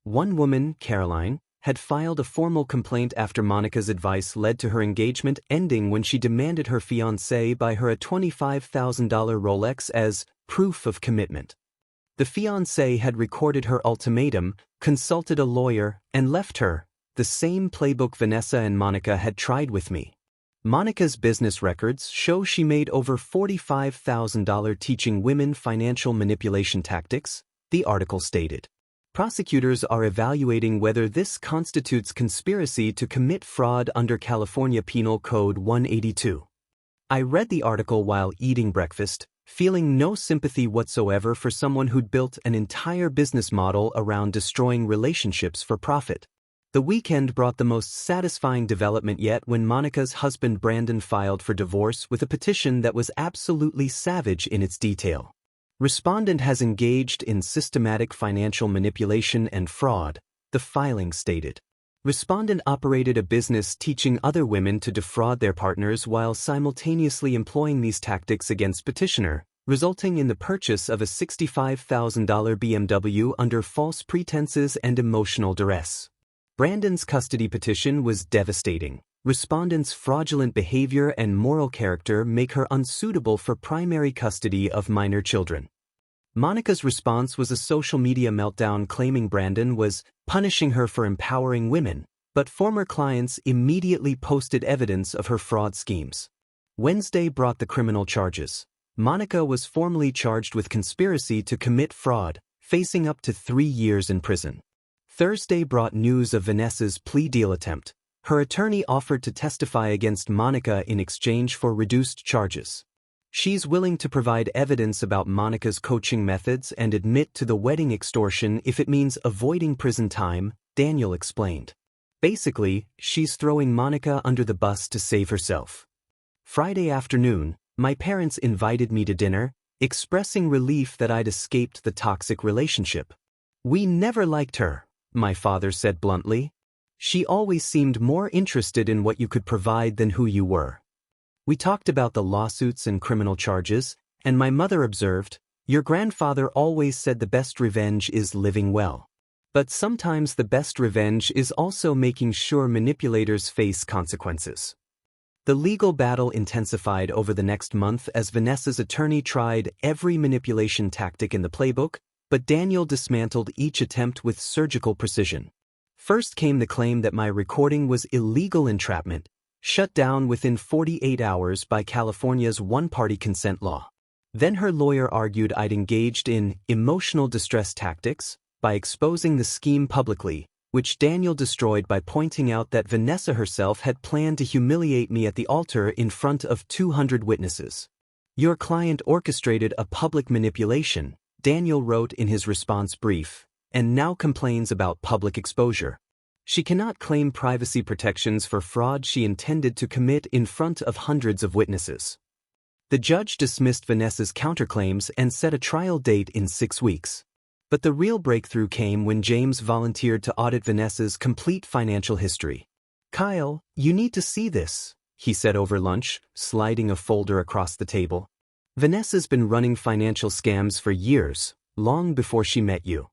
One woman, Caroline, had filed a formal complaint after Monica's advice led to her engagement ending when she demanded her fiancé buy her a $25,000 Rolex as proof of commitment. The fiancé had recorded her ultimatum, consulted a lawyer, and left her, the same playbook Vanessa and Monica had tried with me. Monica's business records show she made over $45,000 teaching women financial manipulation tactics, the article stated. Prosecutors are evaluating whether this constitutes conspiracy to commit fraud under California Penal Code 182. I read the article while eating breakfast, feeling no sympathy whatsoever for someone who'd built an entire business model around destroying relationships for profit. The weekend brought the most satisfying development yet when Monica's husband Brandon filed for divorce with a petition that was absolutely savage in its detail. Respondent has engaged in systematic financial manipulation and fraud, the filing stated. Respondent operated a business teaching other women to defraud their partners while simultaneously employing these tactics against petitioner, resulting in the purchase of a $65,000 BMW under false pretenses and emotional duress. Brandon's custody petition was devastating. Respondent's fraudulent behavior and moral character make her unsuitable for primary custody of minor children. Monica's response was a social media meltdown claiming Brandon was punishing her for empowering women, but former clients immediately posted evidence of her fraud schemes. Wednesday brought the criminal charges. Monica was formally charged with conspiracy to commit fraud, facing up to 3 years in prison. Thursday brought news of Vanessa's plea deal attempt. Her attorney offered to testify against Monica in exchange for reduced charges. She's willing to provide evidence about Monica's coaching methods and admit to the wedding extortion if it means avoiding prison time, Daniel explained. Basically, she's throwing Monica under the bus to save herself. Friday afternoon, my parents invited me to dinner, expressing relief that I'd escaped the toxic relationship. We never liked her, my father said bluntly. She always seemed more interested in what you could provide than who you were. We talked about the lawsuits and criminal charges, and my mother observed, "Your grandfather always said the best revenge is living well. But sometimes the best revenge is also making sure manipulators face consequences." The legal battle intensified over the next month as Vanessa's attorney tried every manipulation tactic in the playbook, but Daniel dismantled each attempt with surgical precision. First came the claim that my recording was illegal entrapment, shut down within 48 hours by California's one-party consent law. Then her lawyer argued I'd engaged in emotional distress tactics by exposing the scheme publicly, which Daniel destroyed by pointing out that Vanessa herself had planned to humiliate me at the altar in front of 200 witnesses. Your client orchestrated a public manipulation, Daniel wrote in his response brief, and now complains about public exposure. She cannot claim privacy protections for fraud she intended to commit in front of hundreds of witnesses. The judge dismissed Vanessa's counterclaims and set a trial date in 6 weeks. But the real breakthrough came when James volunteered to audit Vanessa's complete financial history. "Kyle, you need to see this," he said over lunch, sliding a folder across the table. "Vanessa's been running financial scams for years, long before she met you."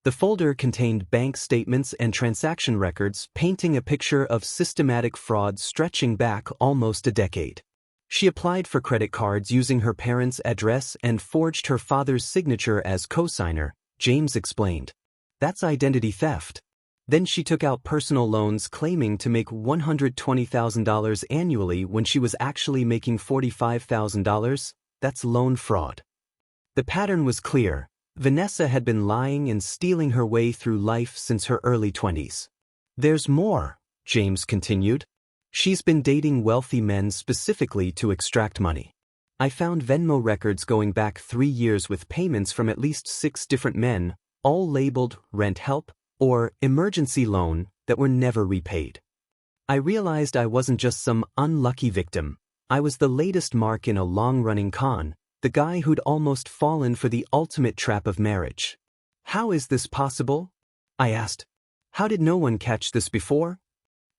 The folder contained bank statements and transaction records painting a picture of systematic fraud stretching back almost a decade. She applied for credit cards using her parents' address and forged her father's signature as co-signer, James explained. "That's identity theft." Then she took out personal loans claiming to make $120,000 annually when she was actually making $45,000. That's loan fraud. The pattern was clear. Vanessa had been lying and stealing her way through life since her early 20s. "There's more," James continued. "She's been dating wealthy men specifically to extract money. I found Venmo records going back 3 years with payments from at least 6 different men, all labeled rent help or emergency loan, that were never repaid. I realized I wasn't just some unlucky victim. I was the latest mark in a long-running con, the guy who'd almost fallen for the ultimate trap of marriage." "How is this possible?" I asked. "How did no one catch this before?"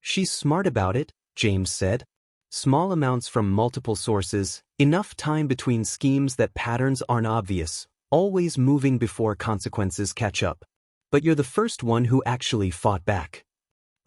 "She's smart about it," James said. "Small amounts from multiple sources, enough time between schemes that patterns aren't obvious, always moving before consequences catch up. But you're the first one who actually fought back."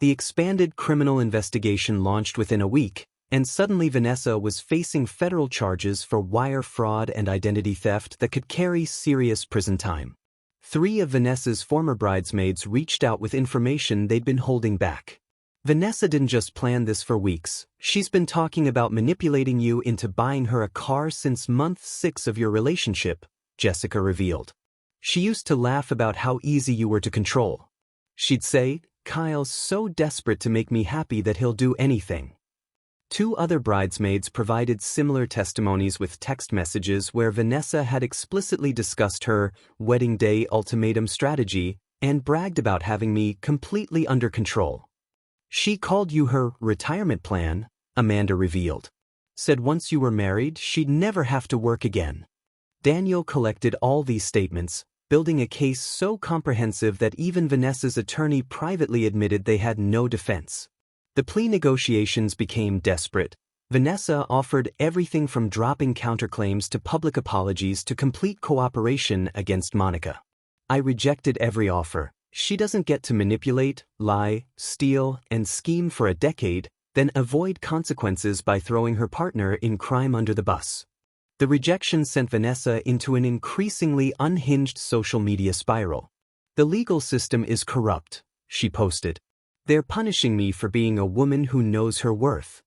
The expanded criminal investigation launched within a week, and suddenly Vanessa was facing federal charges for wire fraud and identity theft that could carry serious prison time. 3 of Vanessa's former bridesmaids reached out with information they'd been holding back. "Vanessa didn't just plan this for weeks. She's been talking about manipulating you into buying her a car since month 6 of your relationship," Jessica revealed. "She used to laugh about how easy you were to control. She'd say, 'Kyle's so desperate to make me happy that he'll do anything.' Two other bridesmaids provided similar testimonies with text messages where Vanessa had explicitly discussed her wedding day ultimatum strategy and bragged about having me completely under control. She called you her retirement plan, Amanda revealed. Said once you were married, she'd never have to work again. Daniel collected all these statements, building a case so comprehensive that even Vanessa's attorney privately admitted they had no defense. The plea negotiations became desperate. Vanessa offered everything from dropping counterclaims to public apologies to complete cooperation against Monica. I rejected every offer. She doesn't get to manipulate, lie, steal, and scheme for a decade, then avoid consequences by throwing her partner in crime under the bus. The rejection sent Vanessa into an increasingly unhinged social media spiral. The legal system is corrupt, she posted. They're punishing me for being a woman who knows her worth.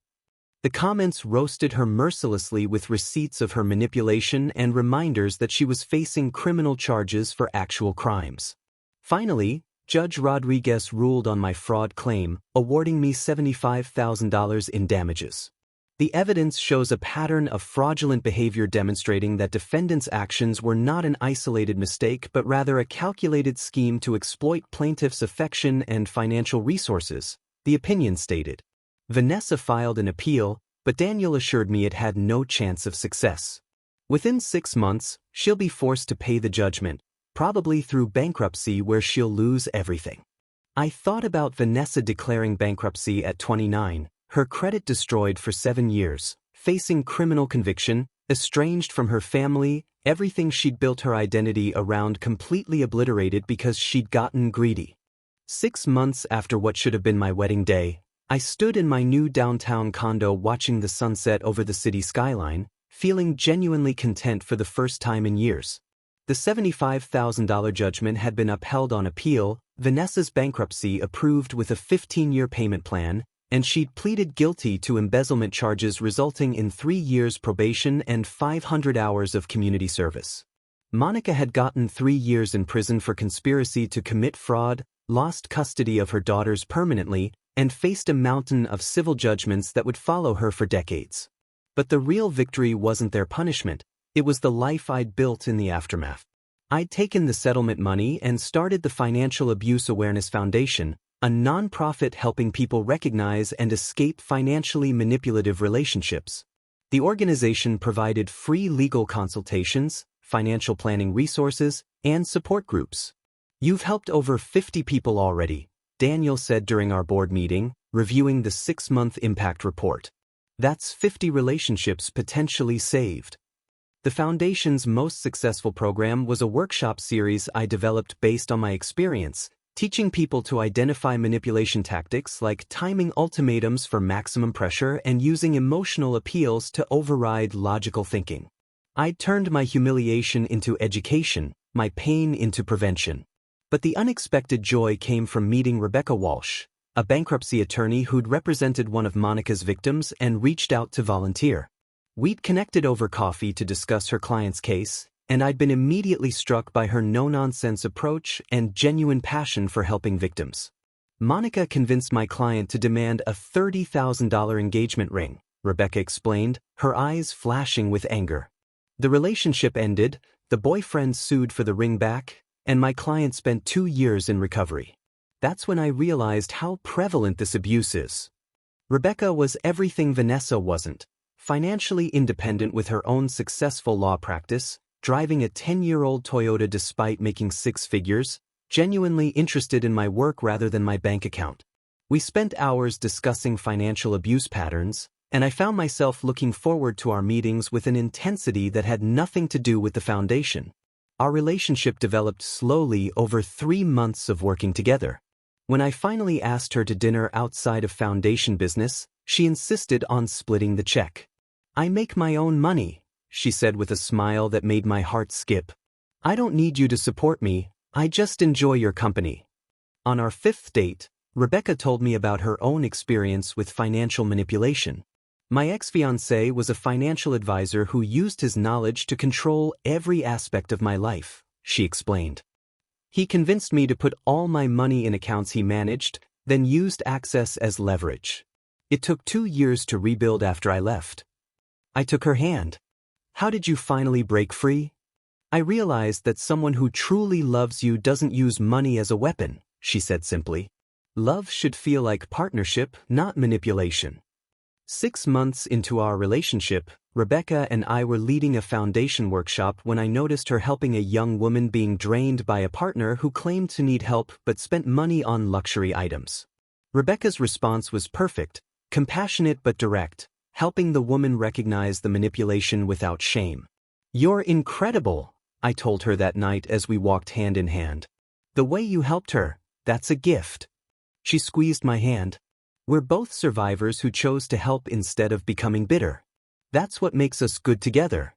The comments roasted her mercilessly with receipts of her manipulation and reminders that she was facing criminal charges for actual crimes. Finally, Judge Rodriguez ruled on my fraud claim, awarding me $75,000 in damages. The evidence shows a pattern of fraudulent behavior demonstrating that defendants' actions were not an isolated mistake but rather a calculated scheme to exploit plaintiffs' affection and financial resources, the opinion stated. Vanessa filed an appeal, but Daniel assured me it had no chance of success. Within 6 months, she'll be forced to pay the judgment, probably through bankruptcy where she'll lose everything. I thought about Vanessa declaring bankruptcy at 29. Her credit destroyed for 7 years, facing criminal conviction, estranged from her family, everything she'd built her identity around completely obliterated because she'd gotten greedy. 6 months after what should have been my wedding day, I stood in my new downtown condo watching the sunset over the city skyline, feeling genuinely content for the first time in years. The $75,000 judgment had been upheld on appeal, Vanessa's bankruptcy approved with a 15-year payment plan, and she'd pleaded guilty to embezzlement charges resulting in 3 years probation and 500 hours of community service. Monica had gotten 3 years in prison for conspiracy to commit fraud, lost custody of her daughters permanently, and faced a mountain of civil judgments that would follow her for decades. But the real victory wasn't their punishment, it was the life I'd built in the aftermath. I'd taken the settlement money and started the Financial Abuse Awareness Foundation, a nonprofit helping people recognize and escape financially manipulative relationships. The organization provided free legal consultations, financial planning resources, and support groups. You've helped over 50 people already, Daniel said during our board meeting, reviewing the 6-month impact report. That's 50 relationships potentially saved. The foundation's most successful program was a workshop series I developed based on my experience, teaching people to identify manipulation tactics like timing ultimatums for maximum pressure and using emotional appeals to override logical thinking. I turned my humiliation into education, my pain into prevention. But the unexpected joy came from meeting Rebecca Walsh, a bankruptcy attorney who'd represented one of Monica's victims and reached out to volunteer. We'd connected over coffee to discuss her client's case, and I'd been immediately struck by her no-nonsense approach and genuine passion for helping victims. Monica convinced my client to demand a $30,000 engagement ring, Rebecca explained, her eyes flashing with anger. The relationship ended, the boyfriend sued for the ring back, and my client spent 2 years in recovery. That's when I realized how prevalent this abuse is. Rebecca was everything Vanessa wasn't, financially independent with her own successful law practice, driving a 10-year-old Toyota despite making 6 figures, genuinely interested in my work rather than my bank account. We spent hours discussing financial abuse patterns, and I found myself looking forward to our meetings with an intensity that had nothing to do with the foundation. Our relationship developed slowly over 3 months of working together. When I finally asked her to dinner outside of foundation business, she insisted on splitting the check. "I make my own money," she said with a smile that made my heart skip. "I don't need you to support me, I just enjoy your company." On our 5th date, Rebecca told me about her own experience with financial manipulation. "My ex-fiancé was a financial advisor who used his knowledge to control every aspect of my life," she explained. "He convinced me to put all my money in accounts he managed, then used access as leverage. It took 2 years to rebuild after I left. I took her hand. How did you finally break free? I realized that someone who truly loves you doesn't use money as a weapon, she said simply. Love should feel like partnership, not manipulation. 6 months into our relationship, Rebecca and I were leading a foundation workshop when I noticed her helping a young woman being drained by a partner who claimed to need help but spent money on luxury items. Rebecca's response was perfect, compassionate but direct, helping the woman recognize the manipulation without shame. You're incredible, I told her that night as we walked hand in hand. The way you helped her, that's a gift. She squeezed my hand. We're both survivors who chose to help instead of becoming bitter. That's what makes us good together.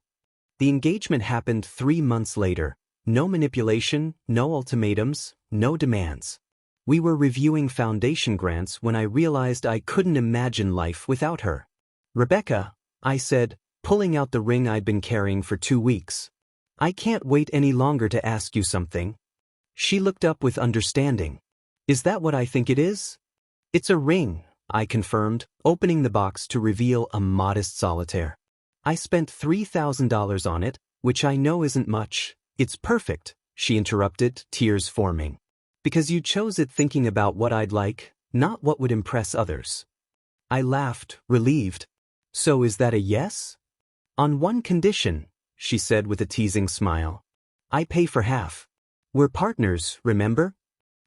The engagement happened 3 months later. No manipulation, no ultimatums, no demands. We were reviewing foundation grants when I realized I couldn't imagine life without her. Rebecca, I said, pulling out the ring I'd been carrying for 2 weeks. I can't wait any longer to ask you something. She looked up with understanding. Is that what I think it is? It's a ring, I confirmed, opening the box to reveal a modest solitaire. I spent $3,000 on it, which I know isn't much. It's perfect, she interrupted, tears forming. Because you chose it thinking about what I'd like, not what would impress others. I laughed, relieved. So is that a yes? On one condition, she said with a teasing smile. I pay for half. We're partners, remember?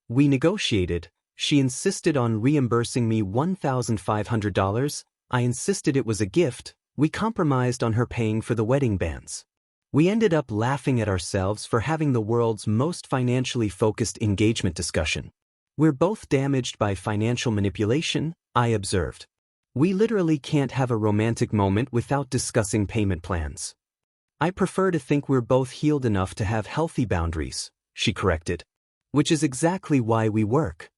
We negotiated. She insisted on reimbursing me $1,500. I insisted it was a gift. We compromised on her paying for the wedding bands. We ended up laughing at ourselves for having the world's most financially focused engagement discussion. We're both damaged by financial manipulation, I observed. We literally can't have a romantic moment without discussing payment plans. I prefer to think we're both healed enough to have healthy boundaries, she corrected. Which is exactly why we work.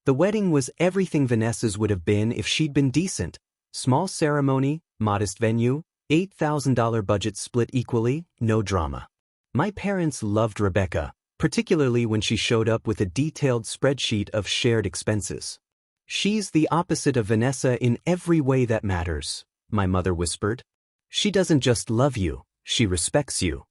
The wedding was everything Vanessa's would have been if she'd been decent. Small ceremony, modest venue, $8,000 budget split equally, no drama. My parents loved Rebecca, particularly when she showed up with a detailed spreadsheet of shared expenses. She's the opposite of Vanessa in every way that matters, my mother whispered. She doesn't just love you, she respects you.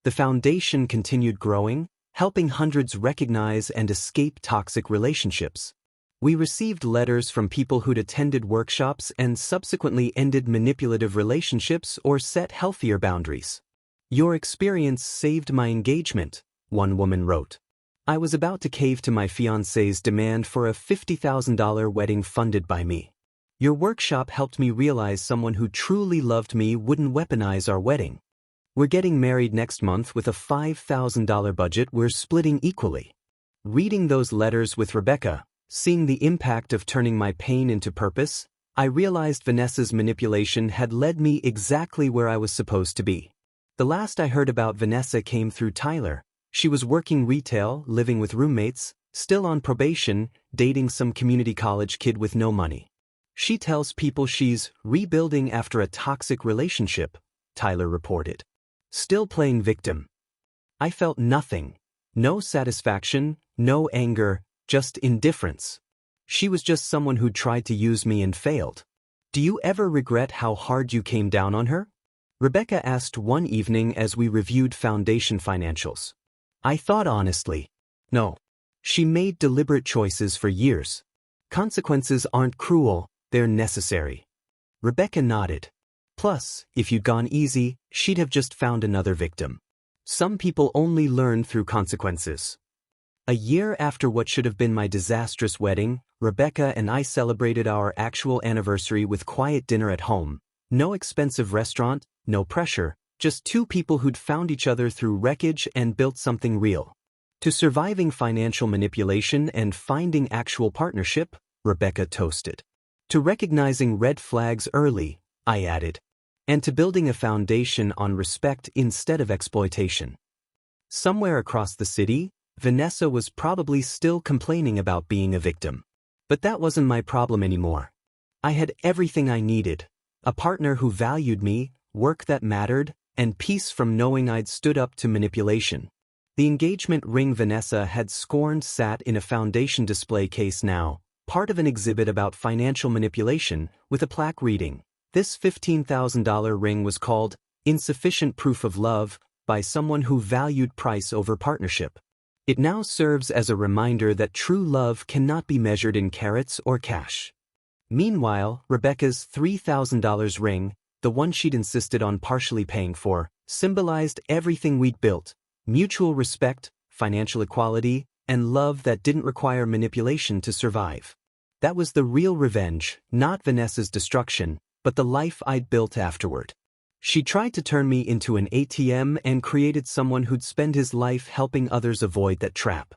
The foundation continued growing, helping hundreds recognize and escape toxic relationships. We received letters from people who'd attended workshops and subsequently ended manipulative relationships or set healthier boundaries. Your experience saved my engagement, one woman wrote. I was about to cave to my fiancé's demand for a $50,000 wedding funded by me. Your workshop helped me realize someone who truly loved me wouldn't weaponize our wedding. We're getting married next month with a $5,000 budget we're splitting equally. Reading those letters with Rebecca, seeing the impact of turning my pain into purpose, I realized Vanessa's manipulation had led me exactly where I was supposed to be. The last I heard about Vanessa came through Tyler. She was working retail, living with roommates, still on probation, dating some community college kid with no money. She tells people she's rebuilding after a toxic relationship, Tyler reported. Still playing victim. I felt nothing. No satisfaction, no anger, just indifference. She was just someone who tried to use me and failed. Do you ever regret how hard you came down on her? Rebecca asked one evening as we reviewed foundation financials. I thought honestly. No. She made deliberate choices for years. Consequences aren't cruel, they're necessary. Rebecca nodded. Plus, if you'd gone easy, she'd have just found another victim. Some people only learn through consequences. A year after what should have been my disastrous wedding, Rebecca and I celebrated our actual anniversary with quiet dinner at home. No expensive restaurant, no pressure, just two people who'd found each other through wreckage and built something real. To surviving financial manipulation and finding actual partnership, Rebecca toasted. To recognizing red flags early, I added. And to building a foundation on respect instead of exploitation. Somewhere across the city, Vanessa was probably still complaining about being a victim. But that wasn't my problem anymore. I had everything I needed. A partner who valued me, work that mattered, and peace from knowing I'd stood up to manipulation. The engagement ring Vanessa had scorned sat in a foundation display case now, part of an exhibit about financial manipulation, with a plaque reading, "This $15,000 ring was called insufficient proof of love by someone who valued price over partnership." It now serves as a reminder that true love cannot be measured in carats or cash. Meanwhile, Rebecca's $3,000 ring, the one she'd insisted on partially paying for, symbolized everything we'd built: mutual respect, financial equality, and love that didn't require manipulation to survive. That was the real revenge, not Vanessa's destruction, but the life I'd built afterward. She tried to turn me into an ATM and created someone who'd spend his life helping others avoid that trap.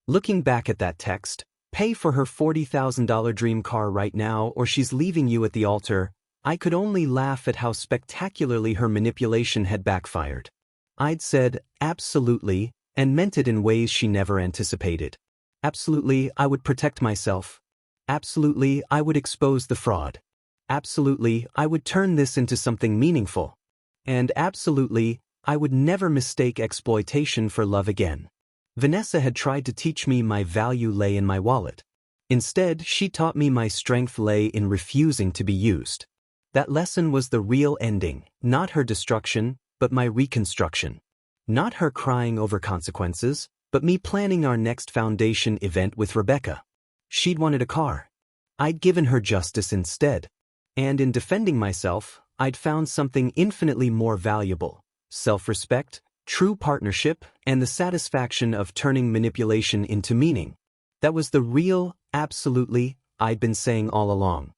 Looking back at that text, "Pay for her $40,000 dream car right now or she's leaving you at the altar," I could only laugh at how spectacularly her manipulation had backfired. I'd said, "Absolutely," and meant it in ways she never anticipated. Absolutely, I would protect myself. Absolutely, I would expose the fraud. Absolutely, I would turn this into something meaningful. And absolutely, I would never mistake exploitation for love again. Vanessa had tried to teach me my value lay in my wallet. Instead, she taught me my strength lay in refusing to be used. That lesson was the real ending, not her destruction, but my reconstruction. Not her crying over consequences, but me planning our next foundation event with Rebecca. She'd wanted a car. I'd given her justice instead. And in defending myself, I'd found something infinitely more valuable: self-respect, true partnership, and the satisfaction of turning manipulation into meaning. That was the real, absolutely, I'd been saying all along.